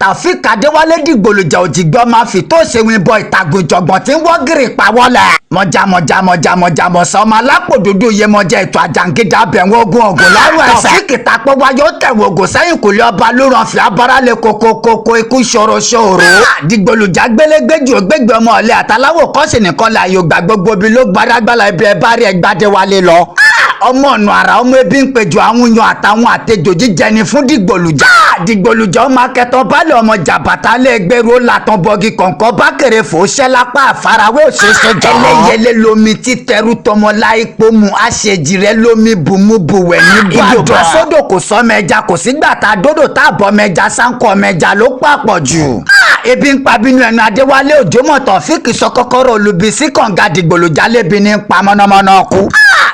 Taofeek Adéwálé dìgbòlùjà òjìgbọ́ máa fi tó ṣèwìn bọ ìtàgùn ìjọ̀gbọ̀n tí ń wọ́ gírí pawọ́lẹ̀. mọ̀jàmọ̀jàmọ̀jàmọ̀jàmọ̀ sọmọ alápò dúdú yemọjẹ ètò àjàngídá bẹ̀wọ̀n ogun ògùn lọ́rùn ẹsẹ̀. Taofeek tapọ̀ wáyé ó tẹ̀wọ̀ ògùn sẹ́yìn kò lé ọba ló ràn fi abárálẹ̀ kókókókó ikú ṣòro. dìgbòlùjà gbélégbèjì ògbégbè ọmọ ọ̀lẹ́ àtàláwò kọ́sì nìkan la yóò gbà gbogbo ibi ló gbadagbala ibi ẹ bá rí ẹ Gbádéwálé lọ. ọmọ ọ̀nà àrà ọmọ ebi ń pejò àwọn yan àtàwọn àtejò jíjẹ ni fún dìgbòlùjà. dìgbòlùjà ọmọ akẹ́tọ̀ balẹ̀ ọmọ jàbàtà lẹ́gbẹ̀rún ó làtàn bọ́gì kọ̀ǹkọ̀ bá kéré fò ṣẹ́ lápá àfarawé òṣèṣe jọ. ẹlẹ́yẹlé lomi títẹrú tọmọ láìpó mu àṣejì rẹ lomi bùmúbùwẹ̀ nígbàdàn. ìdòbá sódò kò sọmọ ẹja kò sígbà tá a dódò tá a bọmọ ẹja sáńkọ ọmọ ẹja ló pàpọ̀ jù. ebi ń pa bínú ẹnu Adéwálé Òjòmọ̀ Taofeek sọ kọ́kọ́rọ́ olùbísí kànga dìgbòlùjà lébi ní pa mọ́nàmọ́ná kú.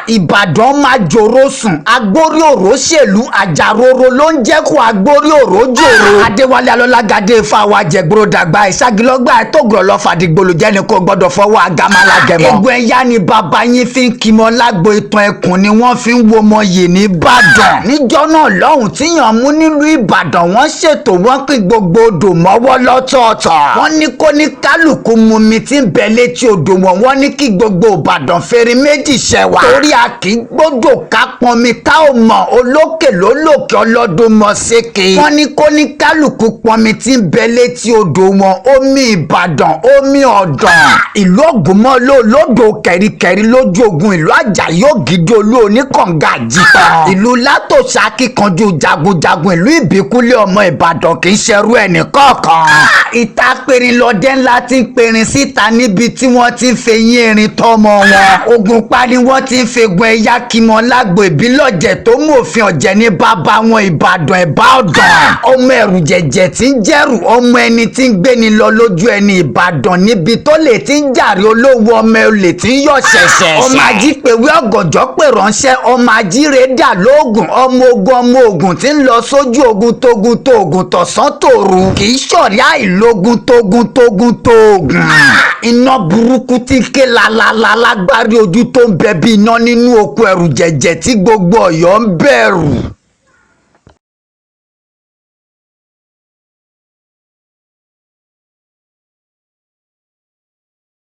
Ìbàdàn máa jòrò sùn agbórí òró ṣèlú àjàròrò ló ń jẹ́ kó agbórí òró jòrò. Adéwálé Alọ́lágadé fáwọn àjẹgbòrò dàgbà ìságilọ́gbà ẹ̀tọ́gbọ̀n lọ́fà dìgbòlùjẹ́ ni kò gbọ́dọ̀ fọwọ́ àgàmàlàgẹ̀mọ́. egun ẹ̀yà ni bàbá yín fi ń kímọ lágbo ìtàn ẹkùn ni wọ́n fi ń wo ọmọ yìí ní Ìbàdàn. níjọ́ náà lọ́hùn tíyàn mú nílùú Ìbàdàn wọ́n ṣètò wọ́n pín gbogbo odò mọ́wọ́ lọ́tọ̀ọ̀tọ̀. wọ́n ní kó ní kálukú mu mi tí ń bẹ létí odò wọn wọ́n ní kí gbogbo Ìbàdàn fèrè méjì ṣẹwà. torí a kì í gbọ́dọ̀ ká pọnmi tá ò mọ̀ olókè lólòkè ọlọ́dún mọ̀ sékè. wọ́n ní kó ní kálukú pọnmi tí ń bẹ létí odò wọn omi Ìbàdàn omi ọ̀dàn. ìlú Ògùnmọ́ lódò kẹ̀ríkẹ̀rí lójú ogun ìlú Àjàyí Ògìdì Olú oníkànga àjìpá. ìlú Látòṣà akíkanjú jagunjagun ìlú Ìbíkúlé ọmọ Ìbàdàn kì í ṣerú ẹnì kọ̀ọ̀kan. ìta perin lọ́dẹ ńlá ti ń perin síta níbi tí wọ́n ti ń fẹ̀yìn erin tọ́mọ wọn. ogun pa ni wọ́n ti ń fegun ẹ̀yà kímọ lágbo ìbílọ̀jẹ̀ tó mú òfin ọ̀jẹ̀ ní bàbá wọn Ìbàdàn ẹ̀bá ọ̀dàn. ọmọ ẹ̀rù jẹ̀jẹ̀ tí ń jẹ́rù ọmọ ẹni tí ń gbéni lọ lójú ẹni Ìbàdàn níbi tó lè ti ń jàre olówó ọmọ olè tí ń yọ̀ ṣẹ̀ṣẹ̀. ọmọ ajípèwé ọ̀gànjọ́ pè ránṣẹ́ ọmọ ajírédà lóògùn ọmọ ogun tí ń lọ sójú ogun tógun tọ̀sán tòru kì í ṣọ̀rí àìlógun tógun. iná burúkú tí ké lalala lágbárí ojú tó ń bẹ bí iná nínú oko ẹ̀rù jẹ̀jẹ̀ tí gbogbo Ọ̀yọ́ ń bẹ̀rù.